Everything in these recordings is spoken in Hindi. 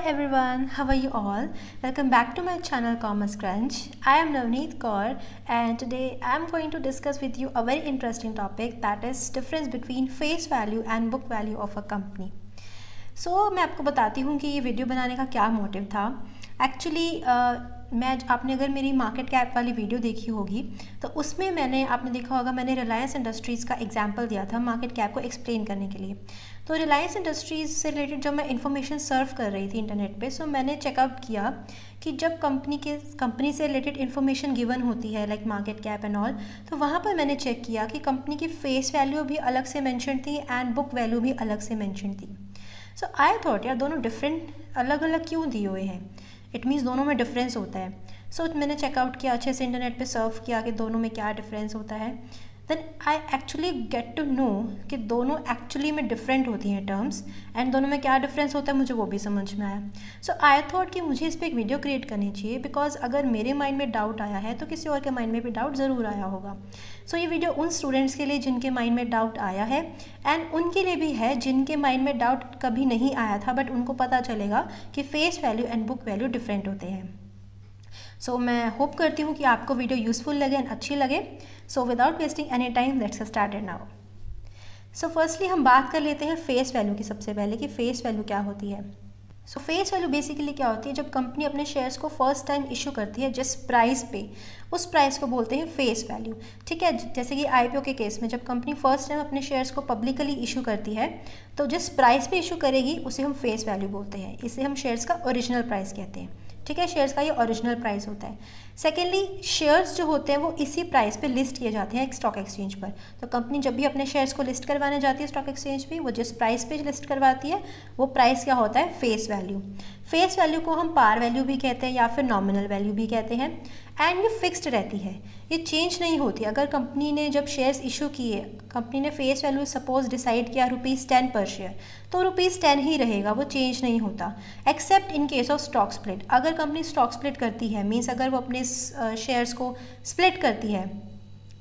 everyone, how are you all? Welcome back to my channel Commerce Crunch. I am Navneet Kaur and today I am going to discuss with you a very interesting topic, that is difference between face value and book value of a company. So मैं आपको बताती हूँ कि ये वीडियो बनाने का क्या मोटिव था. एक्चुअली आपने अगर मेरी मार्केट कैप वाली वीडियो देखी होगी तो उसमें आपने देखा होगा मैंने रिलायंस इंडस्ट्रीज़ का एग्जांपल दिया था मार्केट कैप को एक्सप्लेन करने के लिए. तो रिलायंस इंडस्ट्रीज़ से रिलेटेड जब मैं इन्फॉर्मेशन सर्व कर रही थी इंटरनेट पे, सो मैंने चेकआउट किया कि जब कंपनी से रिलेटेड इन्फॉर्मेशन गिवन होती है like market cap and all, तो वहाँ पर मैंने चेक किया कि कंपनी की फेस वैल्यू भी अलग से मेंशन थी एंड बुक वैल्यू भी अलग से मेंशन थी. सो आई थॉट यार दोनों डिफरेंट अलग अलग क्यों दिए हुए हैं, इट मीन्स दोनों में डिफरेंस होता है. सो मैंने चेकआउट किया अच्छे से, इंटरनेट पे सर्व किया कि दोनों में क्या डिफरेंस होता है. Then I actually get to know कि दोनों एक्चुअली में डिफरेंट होती हैं टर्म्स, एंड दोनों में क्या डिफरेंस होता है मुझे वो भी समझ में आया. सो आई थॉट कि मुझे इस पर एक वीडियो क्रिएट करनी चाहिए, बिकॉज अगर मेरे माइंड में डाउट आया है तो किसी और के माइंड में भी डाउट ज़रूर आया होगा. सो ये वीडियो उन स्टूडेंट्स के लिए जिनके माइंड में डाउट आया है, एंड उनके लिए भी है जिनके माइंड में डाउट कभी नहीं आया था बट उनको पता चलेगा कि face value and book value different होते हैं. सो मैं होप करती हूँ कि आपको वीडियो यूज़फुल लगे एंड अच्छी लगे. So without wasting any time let's start now. So firstly हम बात कर लेते हैं फेस वैल्यू की सबसे पहले कि फेस वैल्यू क्या होती है. सो फेस वैल्यू बेसिकली क्या होती है, जब कंपनी अपने शेयर्स को फर्स्ट टाइम इशू करती है जिस प्राइस पे, उस प्राइस को बोलते हैं फेस वैल्यू. ठीक है, जैसे कि आईपीओ के केस में जब कंपनी फर्स्ट टाइम अपने शेयर्स को पब्लिकली इशू करती है तो जिस प्राइस पे इशू करेगी उसे हम फेस वैल्यू बोलते हैं. इसे हम शेयर्स का ओरिजिनल प्राइस कहते हैं. ठीक है, शेयर्स का ये ओरिजिनल प्राइस होता है. सेकेंडली, शेयर्स जो होते हैं वो इसी प्राइस पे लिस्ट किए जाते हैं एक स्टॉक एक्सचेंज पर. तो कंपनी जब भी अपने शेयर्स को लिस्ट करवाने जाती है स्टॉक एक्सचेंज पे, वो जिस प्राइस पे लिस्ट करवाती है वो प्राइस क्या होता है, फेस वैल्यू. फेस वैल्यू को हम पार वैल्यू भी कहते हैं या फिर नॉमिनल वैल्यू भी कहते हैं, एंड ये फिक्स्ड रहती है, ये चेंज नहीं होती. अगर कंपनी ने जब शेयर्स इशू किए, कंपनी ने फेस वैल्यू सपोज डिसाइड किया ₹10 पर शेयर, तो ₹10 ही रहेगा, वो चेंज नहीं होता. Accept in case of stock split. अगर कंपनी स्टॉक स्प्लिट करती है, मीन्स अगर वो अपने शेयर्स को स्प्लिट करती है,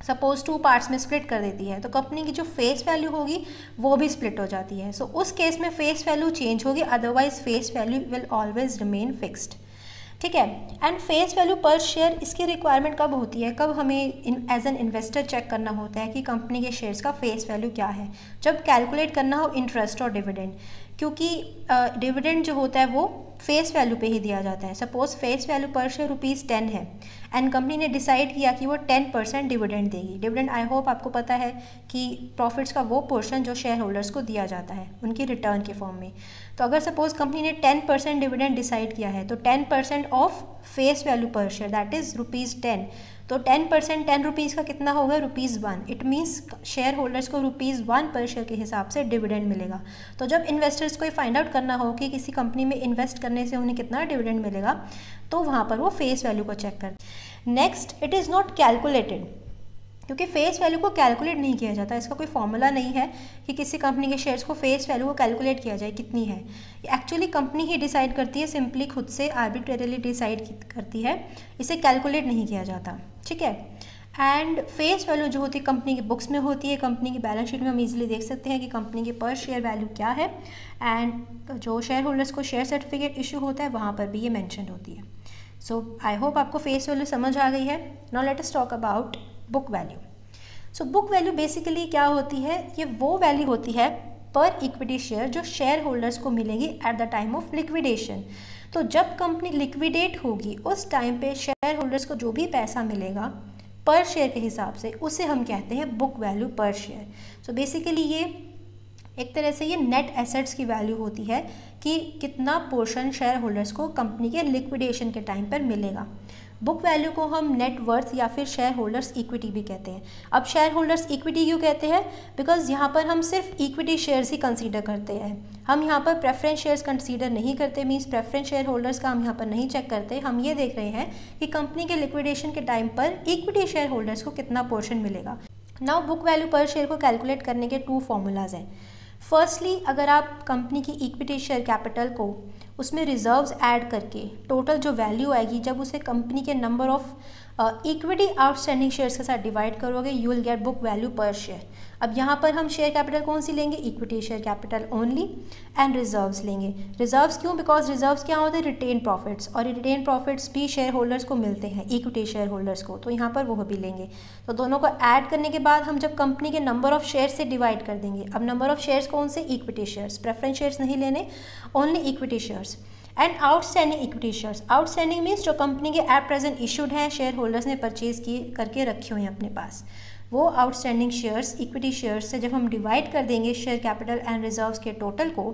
सपोज 2 पार्ट्स में स्प्लिट कर देती है, तो कंपनी की जो फेस वैल्यू होगी वो भी स्प्लिट हो जाती है. सो उस केस में फेस वैल्यू चेंज होगी, otherwise face value will always remain fixed. ठीक है, and face value per share, इसकी रिक्वायरमेंट कब होती है, कब हमें एज एन इन्वेस्टर चेक करना होता है कि कंपनी के शेयर्स का फेस वैल्यू क्या है, जब कैलकुलेट करना हो इंटरेस्ट और डिविडेंड. क्योंकि डिविडेंड जो होता है वो फेस वैल्यू पे ही दिया जाता है. Suppose face value per share ₹10 है एंड कंपनी ने डिसाइड किया कि वो 10% डिविडेंड देगी. डिविडेंड आई होप आपको पता है कि प्रॉफिट्स का वो पोर्शन जो शेयर होल्डर्स को दिया जाता है उनकी रिटर्न के फॉर्म में. तो अगर सपोज कंपनी ने 10% डिविडेंड डिसाइड किया है तो 10% of face value per share that is ₹10. तो 10% ₹10 का कितना होगा, ₹1. इट मीन्स शेयर होल्डर्स को ₹1 पर शेयर के हिसाब से डिविडेंड मिलेगा. तो जब इन्वेस्टर्स को ये फाइंड आउट करना हो कि किसी कंपनी में इन्वेस्ट करने से उन्हें कितना डिविडेंड मिलेगा, तो वहाँ पर वो फेस वैल्यू को चेक करते हैं. Next, it is not calculated, क्योंकि फेस वैल्यू को कैलकुलेट नहीं किया जाता. इसका कोई फॉर्मूला नहीं है कि किसी कंपनी के शेयर्स को फेस वैल्यू को कैलकुलेट किया जाए कितनी है. एक्चुअली कंपनी ही डिसाइड करती है, सिंपली खुद से आर्बिट्रेरली डिसाइड करती है, इसे कैलकुलेट नहीं किया जाता. ठीक है, एंड फेस वैल्यू जो होती है कंपनी की बुक्स में होती है, कंपनी की बैलेंस शीट में हम इजीली देख सकते हैं कि कंपनी की पर शेयर वैल्यू क्या है, एंड जो शेयर होल्डर्स को शेयर सर्टिफिकेट इशू होता है वहाँ पर भी ये मैंशन होती है. सो आई होप आपको फेस वैल्यू समझ आ गई है. Now let us talk about book value. So book value basically क्या होती है, ये वो वैल्यू होती है पर इक्विटी शेयर जो शेयर होल्डर्स को मिलेगी eight the time of liquidation. तो जब कंपनी लिक्विडेट होगी उस टाइम पे शेयर होल्डर्स को जो भी पैसा मिलेगा पर शेयर के हिसाब से उसे हम कहते हैं book value per share. So basically ये एक तरह से ये नेट एसेट्स की वैल्यू होती है कि कितना पोर्शन शेयर होल्डर्स को कंपनी के लिक्विडेशन के टाइम पर मिलेगा. बुक वैल्यू को हम नेट वर्थ या फिर शेयर होल्डर्स इक्विटी भी कहते हैं. अब शेयर होल्डर्स इक्विटी क्यों कहते हैं, बिकॉज यहाँ पर हम सिर्फ इक्विटी शेयर्स ही कंसीडर करते हैं. हम यहाँ पर प्रेफरेंस शेयर्स कंसीडर नहीं करते, मीन्स प्रेफरेंस शेयर होल्डर्स का हम यहाँ पर नहीं चेक करते. हम ये देख रहे हैं कि कंपनी के लिक्विडेशन के टाइम पर इक्विटी शेयर होल्डर्स को कितना पोर्शन मिलेगा. Now book value per share को कैलकुलेट करने के 2 फॉर्मूलाज हैं. फर्स्टली, अगर आप कंपनी की इक्विटी शेयर कैपिटल को उसमें रिजर्व्स ऐड करके टोटल जो वैल्यू आएगी जब उसे कंपनी के number of equity outstanding shares के साथ डिवाइड करोगे, you will get book value per share. अब यहाँ पर हम शेयर कैपिटल कौन सी लेंगे, equity share capital only, and reserves लेंगे। रिजर्व्स क्यों, बिकॉज रिजर्व्स क्या होते हैं, रिटेन प्रॉफिट्स, और रिटेन प्रॉफिट्स भी शेयर होल्डर्स को मिलते हैं, इक्विटी शेयर होल्डर्स को, तो यहाँ पर वो भी लेंगे। तो दोनों को ऐड करने के बाद हम जब कंपनी के नंबर ऑफ शेयर से डिवाइड कर देंगे। अब नंबर ऑफ शेयर्स कौन से, इक्विटी शेयर्स, प्रेफरेंस शेयर्स नहीं लेने, only equity shares. And outstanding equity shares, outstanding means जो कंपनी के एट प्रेजेंट इशूड हैं, शेयर होल्डर्स ने परचेज किए करके रखे हुए हैं अपने पास, वो आउटस्टैंडिंग शेयर्स इक्विटी शेयर्स से जब हम डिवाइड कर देंगे शेयर कैपिटल एंड रिजर्व्स के टोटल को,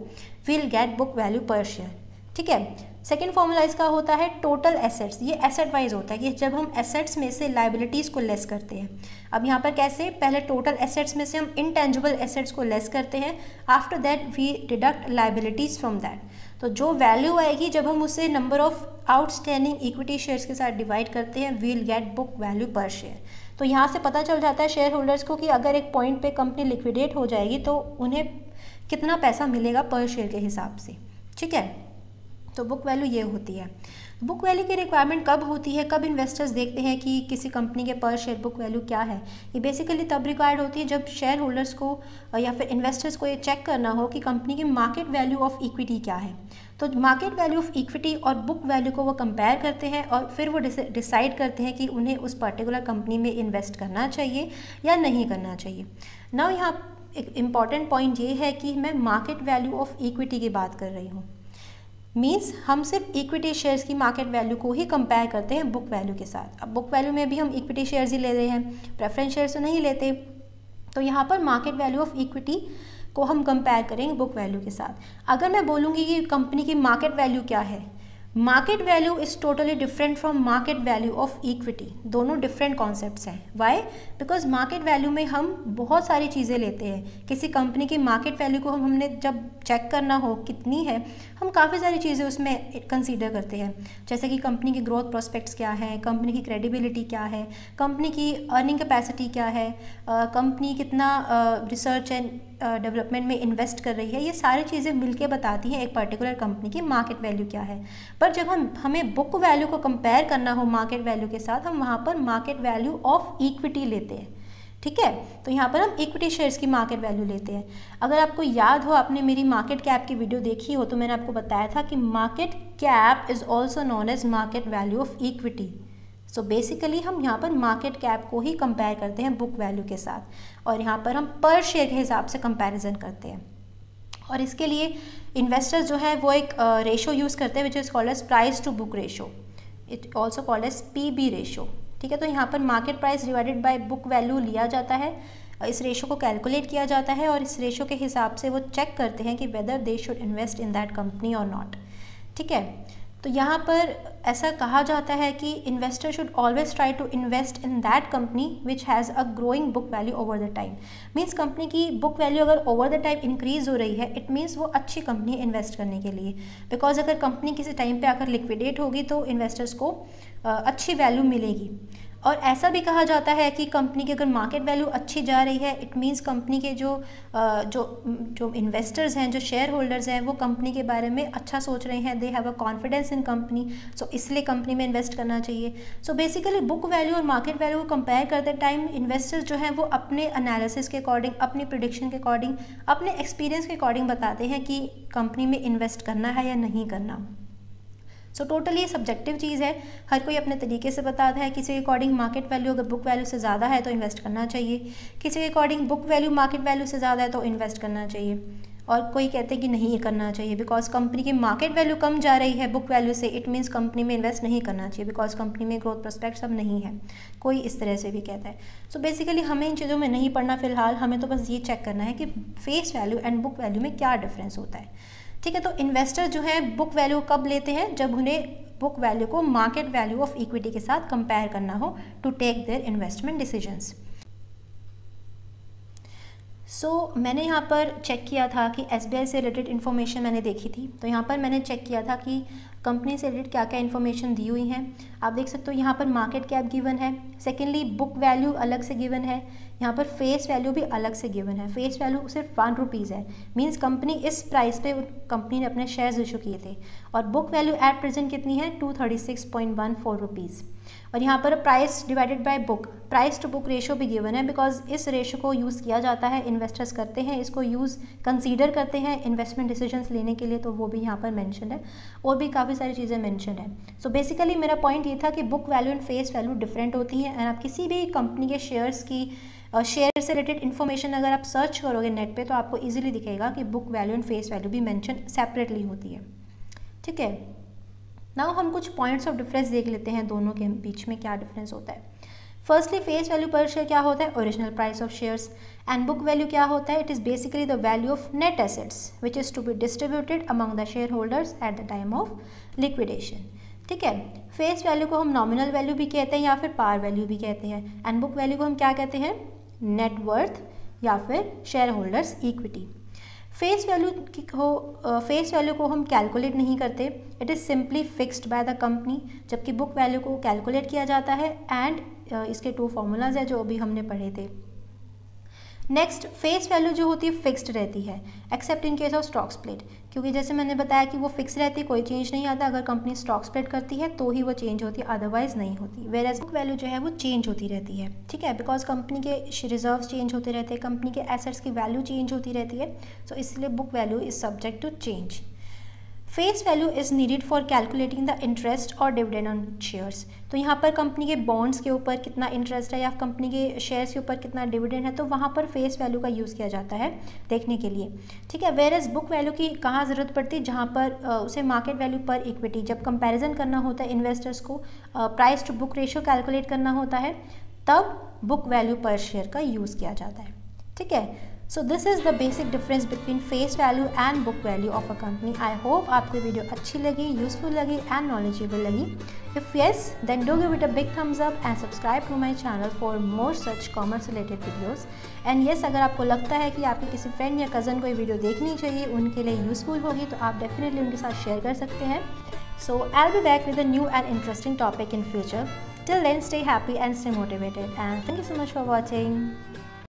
will get book value per share. ठीक है। सेकेंड फॉर्मूला इसका होता है टोटल एसेट्स, ये एसेट वाइज होता है कि जब हम एसेट्स में से लाइबिलिटीज़ को लेस करते हैं। अब यहाँ पर कैसे, पहले टोटल एसेट्स में से हम इनटेंजिबल एसेट्स को लेस करते हैं, after that we deduct liabilities from that. तो जो वैल्यू आएगी जब हम उसे number of outstanding equity shares के साथ डिवाइड करते हैं, we will get book value per share. तो यहाँ से पता चल जाता है शेयर होल्डर्स को कि अगर एक पॉइंट पे कंपनी लिक्विडेट हो जाएगी तो उन्हें कितना पैसा मिलेगा पर शेयर के हिसाब से। ठीक है, तो बुक वैल्यू ये होती है। बुक वैल्यू की रिक्वायरमेंट कब होती है, कब इन्वेस्टर्स देखते हैं कि किसी कंपनी के पर शेयर बुक वैल्यू क्या है, ये बेसिकली तब रिक्वायर्ड होती है जब शेयर होल्डर्स को या फिर इन्वेस्टर्स को ये चेक करना हो कि कंपनी की मार्केट वैल्यू ऑफ इक्विटी क्या है। तो मार्केट वैल्यू ऑफ इक्विटी और बुक वैल्यू को वो कंपेयर करते हैं और फिर वो डिसाइड करते हैं कि उन्हें उस पर्टिकुलर कंपनी में इन्वेस्ट करना चाहिए या नहीं करना चाहिए। नाउ यहाँ एक इम्पॉर्टेंट पॉइंट ये है कि मैं मार्केट वैल्यू ऑफ इक्विटी की बात कर रही हूँ, मीन्स हम सिर्फ इक्विटी शेयर्स की मार्केट वैल्यू को ही कंपेयर करते हैं बुक वैल्यू के साथ। अब बुक वैल्यू में भी हम इक्विटी शेयर्स ही ले रहे हैं, प्रेफरेंस शेयर्स तो नहीं लेते। तो यहाँ पर मार्केट वैल्यू ऑफ इक्विटी को हम कंपेयर करेंगे बुक वैल्यू के साथ। अगर मैं बोलूँगी कि कंपनी की मार्केट वैल्यू क्या है, market value is totally different from market value of equity. दोनों डिफरेंट कॉन्सेप्ट्स हैं। वाई, बिकॉज मार्केट वैल्यू में हम बहुत सारी चीज़ें लेते हैं। किसी कंपनी की मार्केट वैल्यू को हमने जब चेक करना हो कितनी है, हम काफ़ी सारी चीज़ें उसमें कंसीडर करते हैं, जैसे कि कंपनी की ग्रोथ प्रोस्पेक्ट्स क्या है, कंपनी की क्रेडिबिलिटी क्या है, कंपनी की अर्निंग कैपेसिटी क्या है, कंपनी कितना रिसर्च एंड डेवलपमेंट में इन्वेस्ट कर रही है। ये सारी चीज़ें मिलके बताती हैं एक पर्टिकुलर कंपनी की मार्केट वैल्यू क्या है। पर जब हमें बुक वैल्यू को कंपेयर करना हो मार्केट वैल्यू के साथ, हम वहाँ पर मार्केट वैल्यू ऑफ इक्विटी लेते हैं। ठीक है, तो यहाँ पर हम इक्विटी शेयर्स की मार्केट वैल्यू लेते हैं। अगर आपको याद हो, आपने मेरी मार्केट कैप की वीडियो देखी हो, तो मैंने आपको बताया था कि market cap is also known as market value of equity. So basically हम यहाँ पर मार्केट कैप को ही कंपेयर करते हैं बुक वैल्यू के साथ, और यहाँ पर हम पर शेयर के हिसाब से कंपैरिजन करते हैं। और इसके लिए इन्वेस्टर्स जो है वो एक रेशो यूज़ करते हैं which is called as price to book ratio, it also called as PB ratio. ठीक है, तो यहाँ पर market price divided by book value लिया जाता है, इस रेशो को कैलकुलेट किया जाता है और इस रेशो के हिसाब से वो चेक करते हैं कि whether they should invest in that company और नॉट। ठीक है, तो यहाँ पर ऐसा कहा जाता है कि investor should always try to invest in that company which has a growing book value over the time. Means company की बुक वैल्यू अगर ओवर द टाइम इंक्रीज हो रही है, इट मीन्स वो अच्छी कंपनी है इन्वेस्ट करने के लिए। बिकॉज अगर कंपनी किसी टाइम पे आकर लिक्विडेट होगी तो इन्वेस्टर्स को अच्छी वैल्यू मिलेगी। और ऐसा भी कहा जाता है कि कंपनी की अगर मार्केट वैल्यू अच्छी जा रही है, इट मीन्स कंपनी के जो इन्वेस्टर्स हैं, जो शेयर होल्डर्स हैं, वो कंपनी के बारे में अच्छा सोच रहे हैं, they have a confidence in company, so इसलिए कंपनी में इन्वेस्ट करना चाहिए। सो बेसिकली बुक वैल्यू और मार्केट वैल्यू को कंपेयर करते टाइम इन्वेस्टर्स जो हैं वो अपने एनालिसिस के अकॉर्डिंग, अपनी प्रेडिक्शन के अकॉर्डिंग, अपने एक्सपीरियंस के अकॉर्डिंग बताते हैं कि कंपनी में इन्वेस्ट करना है या नहीं करना। सो टोटली सब्जेक्टिव चीज़ है, हर कोई अपने तरीके से बताता है। किसी के अकॉर्डिंग मार्केट वैल्यू अगर बुक वैल्यू से ज़्यादा है तो इन्वेस्ट करना चाहिए, किसी के according book value market value से ज़्यादा है तो इन्वेस्ट करना चाहिए, और कोई कहते हैं कि नहीं करना चाहिए बिकॉज कंपनी की मार्केट वैल्यू कम जा रही है बुक वैल्यू से, इट मीन्स कंपनी में इन्वेस्ट नहीं करना चाहिए बिकॉज कंपनी में ग्रोथ प्रोस्पेक्ट्स अब नहीं है। कोई इस तरह से भी कहता है। सो बेसिकली हमें इन चीज़ों में नहीं पढ़ना फ़िलहाल, हमें तो बस ये चेक करना है कि face value and book value में क्या डिफरेंस होता है। ठीक है, तो इन्वेस्टर जो है बुक वैल्यू कब लेते हैं, जब उन्हें बुक वैल्यू को मार्केट वैल्यू ऑफ इक्विटी के साथ कंपेयर करना हो to take their investment decisions. So मैंने यहाँ पर चेक किया था कि SBI से रिलेटेड इन्फॉर्मेशन मैंने देखी थी, तो यहाँ पर मैंने चेक किया था कि कंपनी से रिलेटेड क्या क्या इन्फॉर्मेशन दी हुई हैं। आप देख सकते हो यहाँ पर मार्केट कैप गिवन है, सेकेंडली बुक वैल्यू अलग से गिवन है, यहाँ पर फेस वैल्यू भी अलग से गिवन है। फेस वैल्यू सिर्फ 1 रुपीज़ है, मींस कंपनी इस प्राइस पे कंपनी ने अपने शेयर्स इशू किए थे, और बुक वैल्यू एट प्रेजेंट कितनी है 236.14 रुपीज़। और यहाँ पर price divided by book, price to book ratio भी गिवन है बिकॉज इस रेशो को यूज़ किया जाता है, इन्वेस्टर्स करते हैं इसको, यूज़ कंसीडर करते हैं इन्वेस्टमेंट डिसीजंस लेने के लिए, तो वो भी यहाँ पर मेंशन है और भी काफ़ी सारी चीज़ें मेंशन है। सो बेसिकली मेरा पॉइंट ये था कि book value and face value different होती हैं, एंड आप किसी भी कंपनी के शेयर्स की शेयर से रिलेटेड इन्फॉर्मेशन अगर आप सर्च करोगे नेट पे तो आपको इजीली दिखेगा कि book value and face value भी मेंशन सेपरेटली होती है। ठीक है, नाउ हम कुछ पॉइंट्स ऑफ डिफरेंस देख लेते हैं दोनों के बीच में क्या डिफरेंस होता है। Firstly face value per share क्या होता है, original price of shares, and book value क्या होता है, it is basically the value of net assets which is to be distributed among the shareholders at the time of liquidation. ठीक है, फेस वैल्यू को हम नॉमिनल वैल्यू भी कहते हैं या फिर पार वैल्यू भी कहते हैं, एंड बुक वैल्यू को हम क्या कहते हैं, नेट वर्थ या फिर share holders equity. Face value को हम कैलकुलेट नहीं करते, it is simply fixed by the company, जबकि बुक वैल्यू को कैलकुलेट किया जाता है, एंड इसके 2 फॉर्मूलाज है जो अभी हमने पढ़े थे। नेक्स्ट, फेस वैल्यू जो होती है फिक्स्ड रहती है accept in case of stock split, क्योंकि जैसे मैंने बताया कि वो फिक्स रहती है, कोई चेंज नहीं आता, अगर कंपनी स्टॉक स्प्लिट करती है तो ही वो चेंज होती है, अदरवाइज नहीं होती। वेयर एज बुक वैल्यू जो है वो चेंज होती रहती है। ठीक है, बिकॉज कंपनी के रिजर्व्स चेंज होते रहते हैं, कंपनी के एसेट्स की वैल्यू चेंज होती रहती है, सो इसलिए book value is subject to change. Face value is needed for calculating the interest और डिविडेंड ऑन शेयर्स, तो यहाँ पर कंपनी के बॉन्ड्स के ऊपर कितना इंटरेस्ट है या कंपनी के शेयर्स के ऊपर कितना डिविडेंड है, तो वहाँ पर फेस वैल्यू का यूज़ किया जाता है देखने के लिए। ठीक है, वेयर एज बुक वैल्यू की कहाँ ज़रूरत पड़ती है, जहाँ पर उसे मार्केट वैल्यू पर इक्विटी, जब कंपैरिजन करना होता है इन्वेस्टर्स को, price to book ratio calculate करना होता है, तब बुक वैल्यू पर शेयर का यूज़ किया जाता है। ठीक है, so this is the basic difference between face value and book value of a company. I hope आपको वीडियो अच्छी लगी, यूजफुल लगी एंड नॉलेजेबल लगी। If yes, then do give it a big Thums up and subscribe to my channel for more such commerce related videos. And yes, अगर आपको लगता है कि आपके किसी फ्रेंड या कज़न को ये वीडियो देखनी चाहिए, उनके लिए यूज़फुल होगी, तो आप डेफिनेटली उनके साथ शेयर कर सकते हैं। So I will be back with a new and interesting topic in future. Till then, stay happy and stay motivated, and thank you so much for watching.